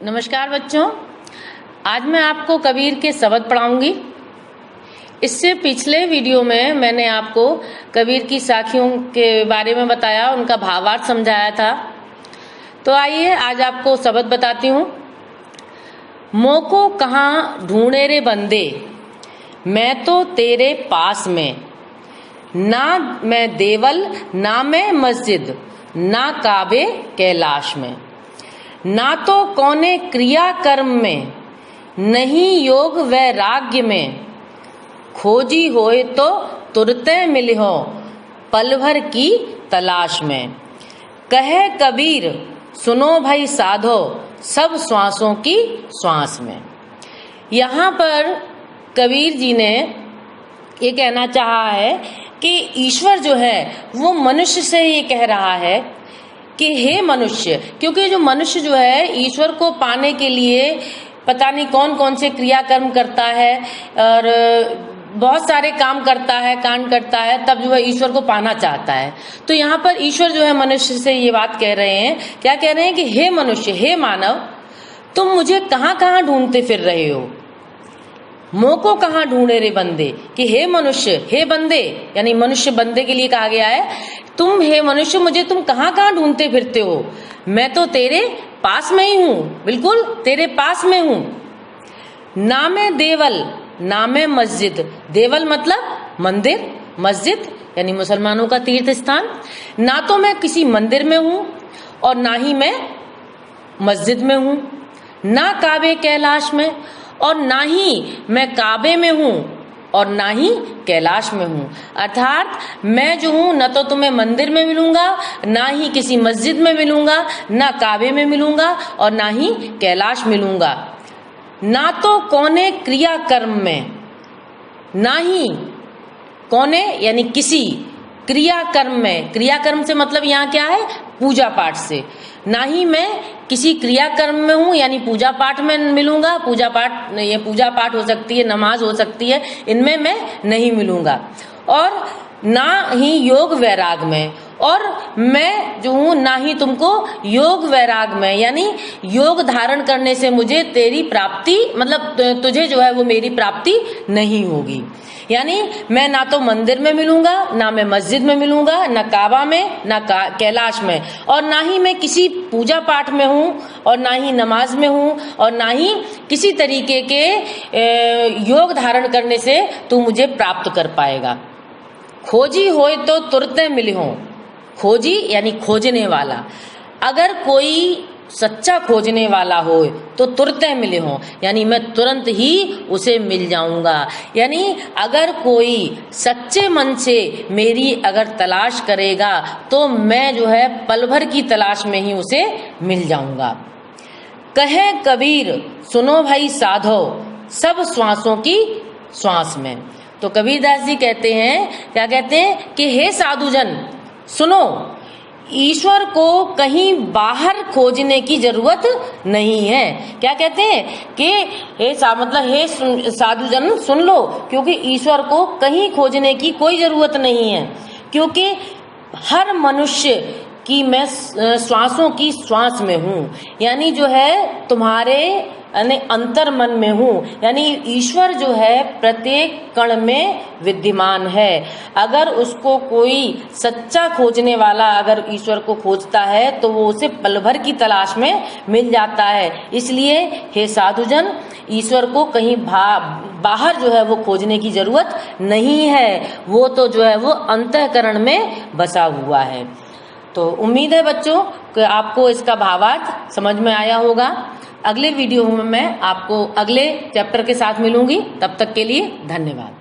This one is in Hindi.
नमस्कार बच्चों, आज मैं आपको कबीर के शब्द पढ़ाऊंगी। इससे पिछले वीडियो में मैंने आपको कबीर की साखियों के बारे में बताया, उनका भावार्थ समझाया था। तो आइए आज आपको शब्द बताती हूँ। मोको कहाँ ढूंढे रे बंदे, मैं तो तेरे पास में, ना मैं देवल ना मैं मस्जिद, ना काबे कैलाश में, ना तो कौने क्रिया कर्म में, नहीं योग वैराग्य में, खोजी होए तो तुरते मिलिहो पल भर की तलाश में। कहे कबीर सुनो भाई साधो, सब श्वासों की श्वास में। यहाँ पर कबीर जी ने ये कहना चाहा है कि ईश्वर जो है वो मनुष्य से ये कह रहा है कि हे मनुष्य, क्योंकि जो मनुष्य जो है ईश्वर को पाने के लिए पता नहीं कौन कौन से क्रियाकर्म करता है और बहुत सारे काम करता है, कांड करता है, तब जो है ईश्वर को पाना चाहता है। तो यहाँ पर ईश्वर जो है मनुष्य से ये बात कह रहे हैं, क्या कह रहे हैं कि हे मनुष्य, हे मानव, तुम मुझे कहाँ कहाँ ढूंढते फिर रहे हो। मोको कहाँ ढूंढे रे बंदे, कि हे मनुष्य, हे बंदे, यानी मनुष्य बंदे के लिए कहा गया है। तुम हे मनुष्य मुझे तुम कहाँ कहाँ ढूंढते फिरते हो, मैं तो तेरे पास में ही हूँ, बिल्कुल तेरे पास में हूँ। ना मैं देवल ना मैं मस्जिद, देवल मतलब मंदिर, मस्जिद यानी मुसलमानों का तीर्थ स्थान। ना तो मैं किसी मंदिर में हूँ और ना ही मैं मस्जिद में हूँ, ना काबे कैलाश में, और ना ही मैं काबे में हूँ और ना ही कैलाश में हूँ। अर्थात मैं जो हूँ न तो तुम्हें मंदिर में मिलूंगा, ना ही किसी मस्जिद में मिलूंगा, ना काबे में मिलूंगा और ना ही कैलाश मिलूंगा। ना तो कौने क्रिया कर्म में, ना ही कौने यानी किसी क्रिया कर्म में, क्रिया कर्म से मतलब यहाँ क्या है, पूजा पाठ से। ना ही मैं किसी क्रिया कर्म में हूँ यानी पूजा पाठ में मिलूंगा, पूजा पाठ, ये पूजा पाठ हो सकती है, नमाज हो सकती है, इनमें मैं नहीं मिलूंगा। और ना ही योग वैराग में, और मैं जो हूँ ना ही तुमको योग वैराग में, यानी योग धारण करने से मुझे तेरी प्राप्ति, मतलब तुझे जो है वो मेरी प्राप्ति नहीं होगी। यानी मैं ना तो मंदिर में मिलूंगा, ना मैं मस्जिद में मिलूंगा, ना काबा में, ना कैलाश में, और ना ही मैं किसी पूजा पाठ में हूँ और ना ही नमाज में हूँ और ना ही किसी तरीके के योग धारण करने से तू मुझे प्राप्त कर पाएगा। खोजी होए तो तुरते मिलिहो, खोजी यानी खोजने वाला, अगर कोई सच्चा खोजने वाला हो तो तुरते मिले हो, यानी मैं तुरंत ही उसे मिल जाऊंगा। यानी अगर कोई सच्चे मन से मेरी अगर तलाश करेगा तो मैं जो है पल भर की तलाश में ही उसे मिल जाऊंगा। कहे कबीर सुनो भाई साधो, सब श्वासों की श्वास में। तो कबीरदास जी कहते हैं, क्या कहते हैं कि हे साधुजन सुनो, ईश्वर को कहीं बाहर खोजने की जरूरत नहीं है। क्या कहते हैं कि हे साधुजन सुन लो, क्योंकि ईश्वर को कहीं खोजने की कोई जरूरत नहीं है, क्योंकि हर मनुष्य की मैं श्वासों की श्वास में हूँ, यानी जो है तुम्हारे अंतर मन में हूँ। यानी ईश्वर जो है प्रत्येक कण में विद्यमान है। अगर उसको कोई सच्चा खोजने वाला अगर ईश्वर को खोजता है तो वो उसे पल भर की तलाश में मिल जाता है। इसलिए हे साधुजन, ईश्वर को कहीं बाहर जो है वो खोजने की जरूरत नहीं है, वो तो जो है वो अंतःकरण में बसा हुआ है। तो उम्मीद है बच्चों कि आपको इसका भावार्थ समझ में आया होगा। अगले वीडियो में मैं आपको अगले चैप्टर के साथ मिलूंगी। तब तक के लिए धन्यवाद।